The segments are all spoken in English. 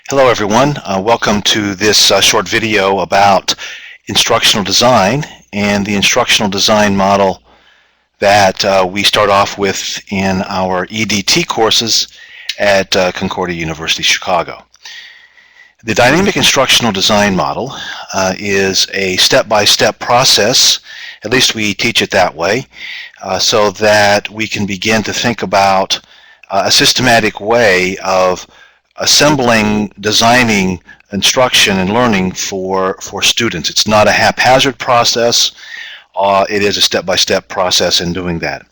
Hello everyone, welcome to this short video about instructional design and the instructional design model that we start off with in our EDT courses at Concordia University, Chicago. The Dynamic Instructional Design Model is a step-by-step process, at least we teach it that way, so that we can begin to think about a systematic way of assembling, designing instruction and learning for students. It's not a haphazard process. It is a step-by-step process in doing that.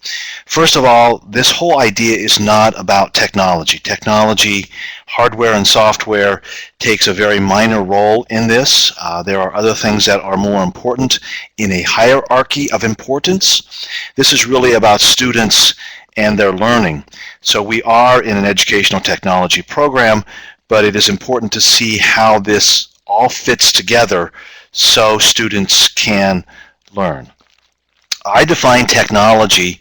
First of all, this whole idea is not about technology. Technology, hardware and software takes a very minor role in this. There are other things that are more important in a hierarchy of importance. This is really about students and their learning. So we are in an educational technology program, but it is important to see how this all fits together so students can learn. I define technology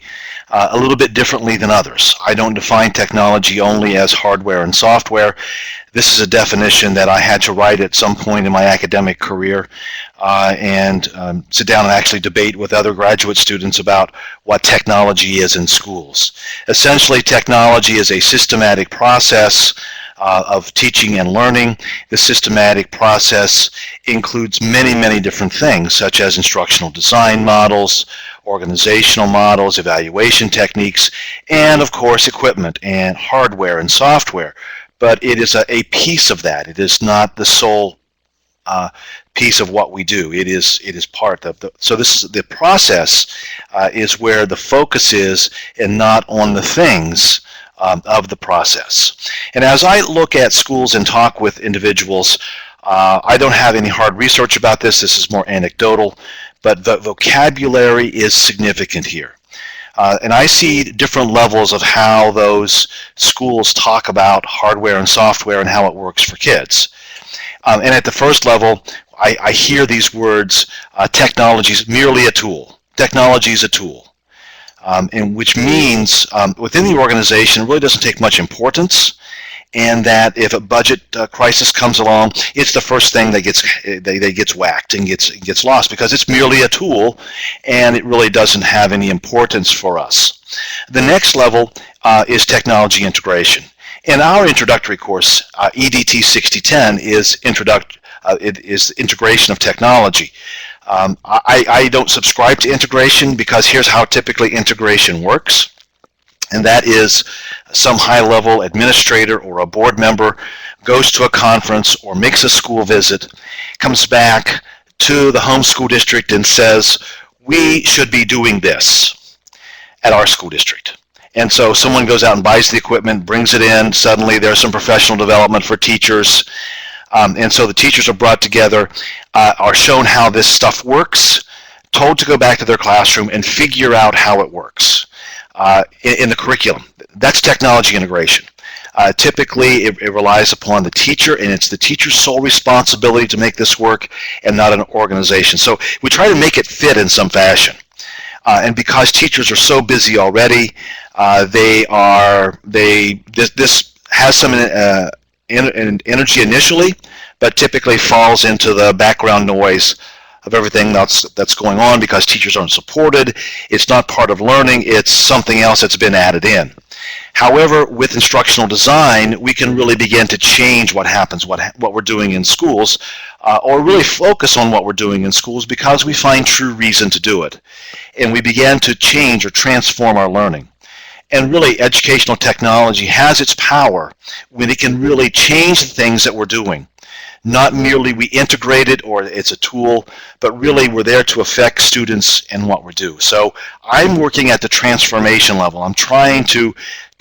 a little bit differently than others. I don't define technology only as hardware and software. This is a definition that I had to write at some point in my academic career and sit down and actually debate with other graduate students about what technology is in schools. Essentially, technology is a systematic process of teaching and learning. The systematic process includes many different things, such as instructional design models, organizational models, evaluation techniques, and of course equipment and hardware and software. But it is a piece of that. It is not the sole piece of what we do. It is part of the. So this is the process is where the focus is, and not on the things of the process. And as I look at schools and talk with individuals, I don't have any hard research about this. This is more anecdotal, but the vocabulary is significant here. And I see different levels of how those schools talk about hardware and software and how it works for kids. And at the first level, I hear these words, technology is merely a tool. Technology is a tool. And which means within the organization it really doesn't take much importance, and that if a budget crisis comes along, it's the first thing that gets whacked and gets lost, because it's merely a tool and it really doesn't have any importance for us. The next level is technology integration. In our introductory course, EDT 6010 is integration of technology. I don't subscribe to integration, because here's how typically integration works, and that is some high-level administrator or a board member goes to a conference or makes a school visit, comes back to the home school district and says, we should be doing this at our school district. And so someone goes out and buys the equipment, brings it in, suddenly there's some professional development for teachers. And so the teachers are brought together, are shown how this stuff works, told to go back to their classroom and figure out how it works in the curriculum. That's technology integration. Typically, it relies upon the teacher, and it's the teacher's sole responsibility to make this work, and not an organization. So we try to make it fit in some fashion. And because teachers are so busy already, this has some energy initially, but typically falls into the background noise of everything that's going on, because teachers aren't supported. It's not part of learning. It's something else that's been added in. However, with instructional design, we can really begin to change what happens, what we're doing in schools, or really focus on what we're doing in schools, because we find true reason to do it. And we begin to change or transform our learning. And really, educational technology has its power when it can really change the things that we're doing. Not merely we integrate it or it's a tool, but really we're there to affect students and what we do. So I'm working at the transformation level. I'm trying to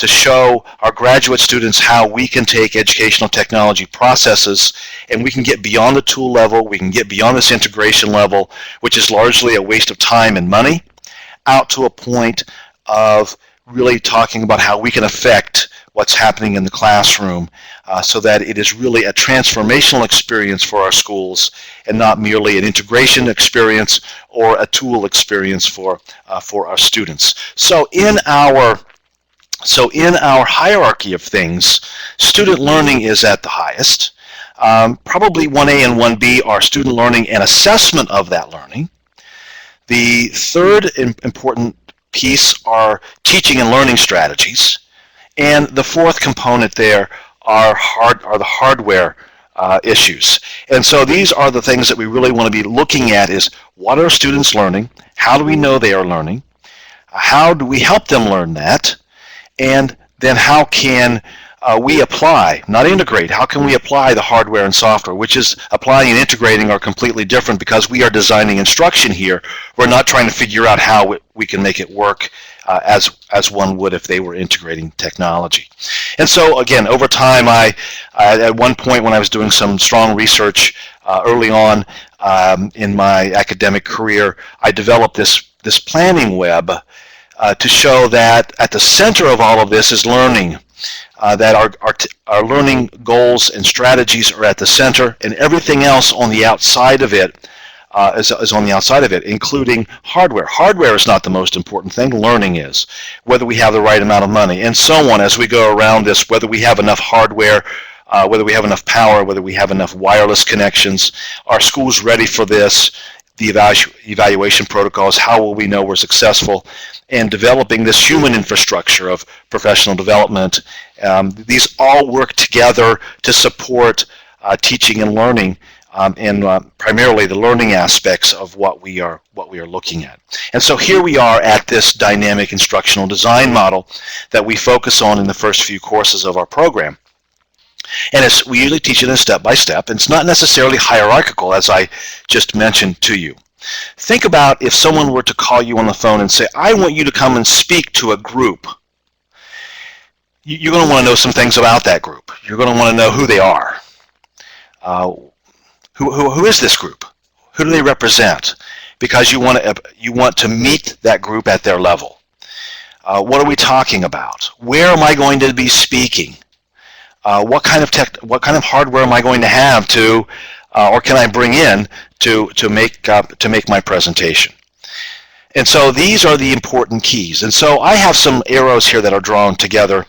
show our graduate students how we can take educational technology processes and we can get beyond the tool level, we can get beyond this integration level, which is largely a waste of time and money, out to a point of really talking about how we can affect what's happening in the classroom so that it is really a transformational experience for our schools and not merely an integration experience or a tool experience for our students. So in our hierarchy of things, student learning is at the highest. Probably 1A and 1B are student learning and assessment of that learning. The third important piece are teaching and learning strategies. And the fourth component there are the hardware issues. And so these are the things that we really want to be looking at is what are students learning? How do we know they are learning? How do we help them learn that? And then how can we apply, not integrate, how can we apply the hardware and software, which is applying and integrating are completely different because we are designing instruction here. We're not trying to figure out how we can make it work as one would if they were integrating technology. And so again, over time, at one point when I was doing some strong research early on in my academic career, I developed this planning web to show that at the center of all of this is learning. That our learning goals and strategies are at the center, and everything else on the outside of it is on the outside of it, including hardware. Hardware is not the most important thing, learning is. Whether we have the right amount of money, and so on as we go around this, whether we have enough hardware, whether we have enough power, whether we have enough wireless connections, are schools ready for this? The evaluation protocols, how will we know we're successful, and developing this human infrastructure of professional development. These all work together to support teaching and learning, and primarily the learning aspects of what we are looking at. And so here we are at this dynamic instructional design model that we focus on in the first few courses of our program. And we usually teach it in step-by-step, and it's not necessarily hierarchical, as I just mentioned to you. Think about if someone were to call you on the phone and say, I want you to come and speak to a group. You're going to want to know some things about that group. You're going to want to know who they are. Who is this group? Who do they represent? Because you want to meet that group at their level. What are we talking about? Where am I going to be speaking? What kind of hardware am I going to have to, or can I bring in to make my presentation? And so these are the important keys. And so I have some arrows here that are drawn together.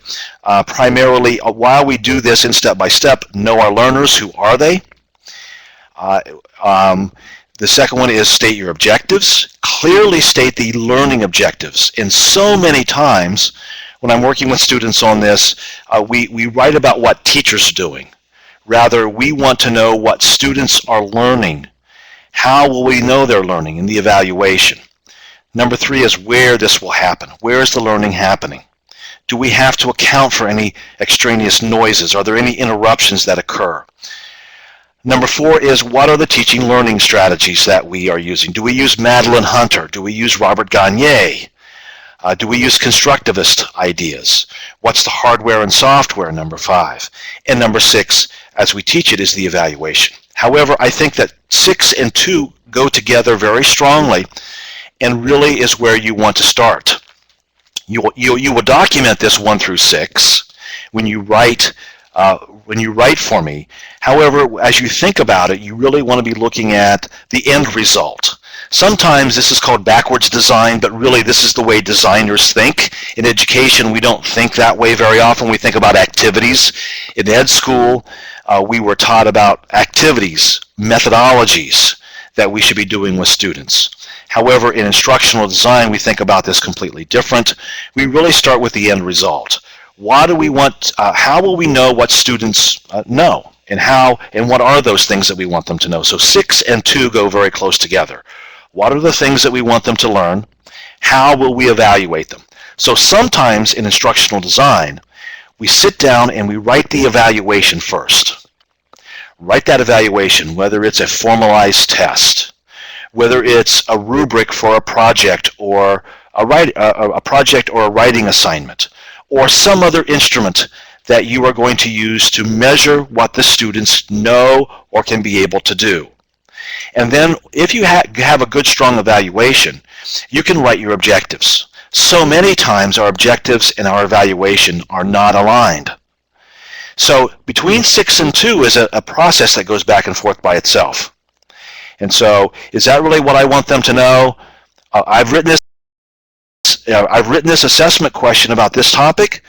Primarily, while we do this in step-by-step, know our learners. Who are they? The second one is state your objectives. Clearly state the learning objectives. And so many times, when I'm working with students on this, we write about what teachers are doing. Rather, we want to know what students are learning. How will we know they're learning in the evaluation? Number 3 is where this will happen. Where is the learning happening? Do we have to account for any extraneous noises? Are there any interruptions that occur? Number 4 is what are the teaching learning strategies that we are using? Do we use Madeline Hunter? Do we use Robert Gagne? Do we use constructivist ideas? What's the hardware and software, number 5? And number 6, as we teach it, is the evaluation. However, I think that 6 and 2 go together very strongly and really is where you want to start. You will document this 1 through 6 when you write for me. However, as you think about it, you really want to be looking at the end result. Sometimes this is called backwards design, but really this is the way designers think. In education, we don't think that way very often. We think about activities. In ed school, we were taught about activities, methodologies that we should be doing with students. However, in instructional design, we think about this completely different. We really start with the end result. What do we want? How will we know what students know? And what are those things that we want them to know? So 6 and 2 go very close together. What are the things that we want them to learn? How will we evaluate them? So sometimes in instructional design, we sit down and we write the evaluation first. Write that evaluation, whether it's a formalized test, whether it's a rubric for a project or a writing assignment, or some other instrument that you are going to use to measure what the students know or can be able to do. And then if you have a good, strong evaluation, you can write your objectives. So many times our objectives and our evaluation are not aligned. So between 6 and 2 is a process that goes back and forth by itself. And so is that really what I want them to know? I've written this assessment question about this topic.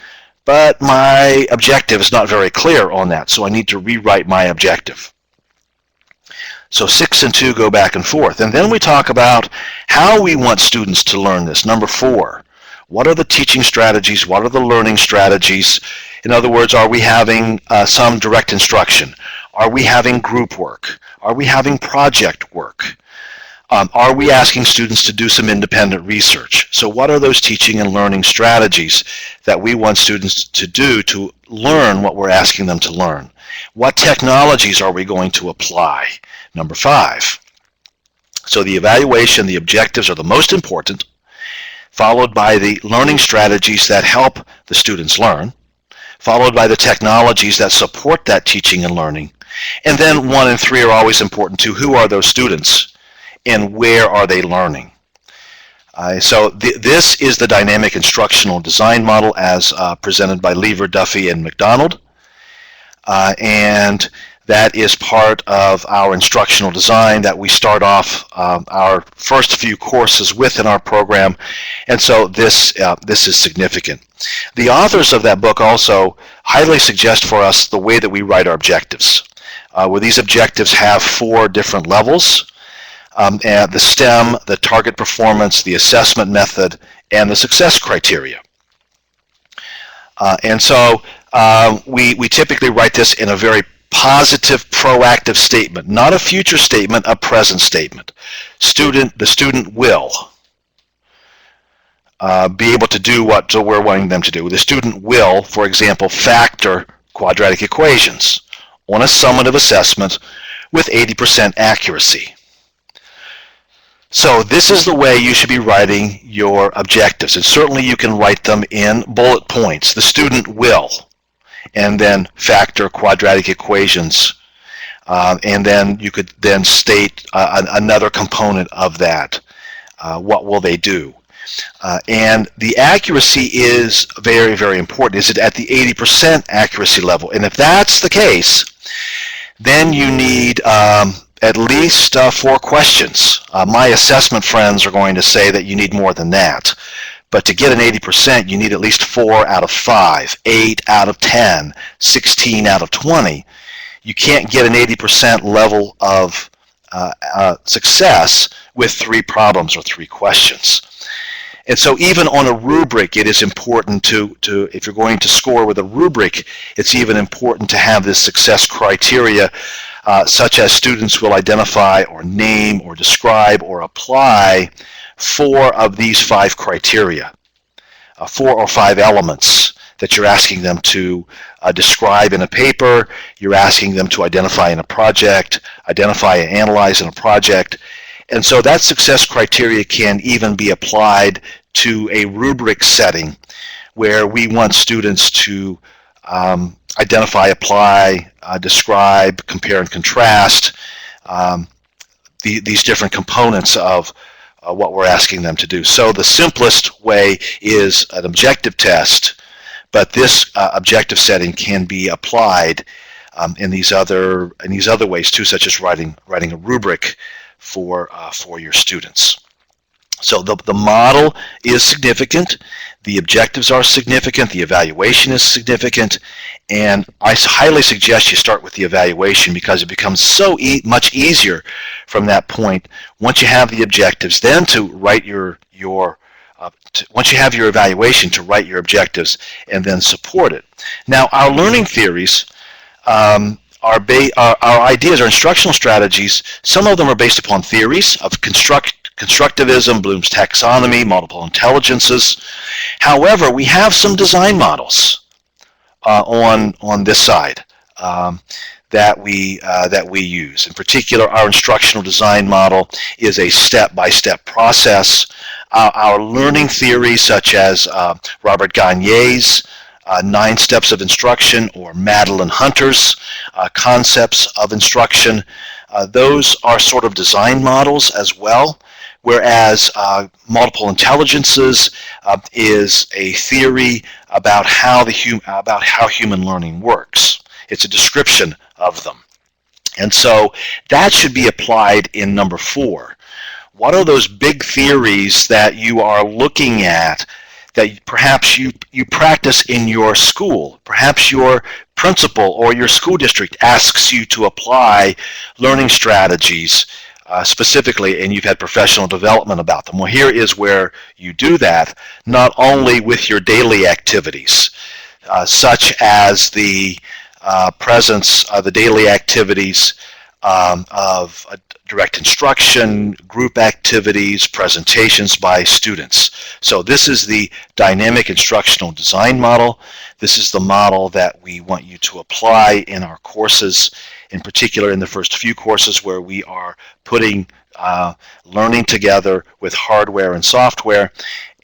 but my objective is not very clear on that, so I need to rewrite my objective. So 6 and 2 go back and forth. And then we talk about how we want students to learn this. Number 4, what are the teaching strategies? What are the learning strategies? In other words, are we having some direct instruction? Are we having group work? Are we having project work? Are we asking students to do some independent research? So what are those teaching and learning strategies that we want students to do to learn what we're asking them to learn? What technologies are we going to apply? Number 5. So the evaluation, the objectives are the most important, followed by the learning strategies that help the students learn, followed by the technologies that support that teaching and learning. And then 1 and 3 are always important too. Who are those students and where are they learning? This is the Dynamic Instructional Design Model as presented by Lever, Duffy, and McDonald. And that is part of our instructional design that we start off our first few courses with in our program, and so this is significant. The authors of that book also highly suggest for us the way that we write our objectives, where these objectives have 4 different levels, and the STEM, the target performance, the assessment method, and the success criteria. We typically write this in a very positive, proactive statement, not a future statement, a present statement. The student will be able to do what we're wanting them to do. The student will, for example, factor quadratic equations on a summative assessment with 80% accuracy. So this is the way you should be writing your objectives, and certainly you can write them in bullet points. The student will, and then factor quadratic equations, and then you could then state another component of that. What will they do? And the accuracy is very, very important. Is it at the 80% accuracy level? And if that's the case, then you need at least 4 questions. My assessment friends are going to say that you need more than that. But to get an 80%, you need at least 4 out of 5, 8 out of 10, 16 out of 20. You can't get an 80% level of success with 3 problems or 3 questions. And so even on a rubric, it is important to if you're going to score with a rubric, it's even important to have this success criteria, such as students will identify or name or describe or apply 4 of these 5 criteria, 4 or 5 elements that you're asking them to describe in a paper, you're asking them to identify in a project, identify and analyze in a project. And so that success criteria can even be applied to a rubric setting where we want students to identify, apply, describe, compare and contrast these different components of what we're asking them to do. So the simplest way is an objective test, but this objective setting can be applied in these other ways too, such as writing a rubric for your students. So the model is significant, the objectives are significant, the evaluation is significant, and I highly suggest you start with the evaluation because it becomes so much easier from that point once you have the objectives, then to write once you have your evaluation, to write your objectives and then support it. Now, our learning theories, our ideas, our instructional strategies, some of them are based upon theories of constructivism, Bloom's taxonomy, multiple intelligences. However, we have some design models on this side that we use. In particular, our instructional design model is a step-by-step process. Our learning theories, such as Robert Gagne's 9 Steps of Instruction or Madeline Hunter's Concepts of Instruction, those are sort of design models as well. Whereas multiple intelligences is a theory about how human learning works. It's a description of them. And so that should be applied in number 4. What are those big theories that you are looking at that perhaps you practice in your school. Perhaps your principal or your school district asks you to apply learning strategies specifically, and you've had professional development about them. Well, here is where you do that, not only with your daily activities, such as the presence of the daily activities of direct instruction, group activities, presentations by students. So this is the Dynamic Instructional Design Model. This is the model that we want you to apply in our courses, in particular in the first few courses where we are putting learning together with hardware and software.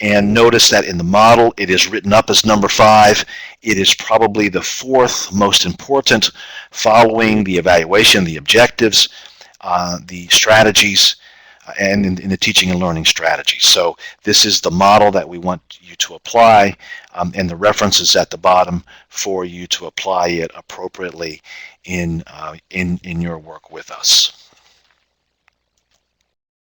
And notice that in the model it is written up as number 5. It is probably the 4th most important, following the evaluation, the objectives, the strategies, and in the teaching and learning strategies. So this is the model that we want you to apply, and the reference is at the bottom for you to apply it appropriately in your work with us.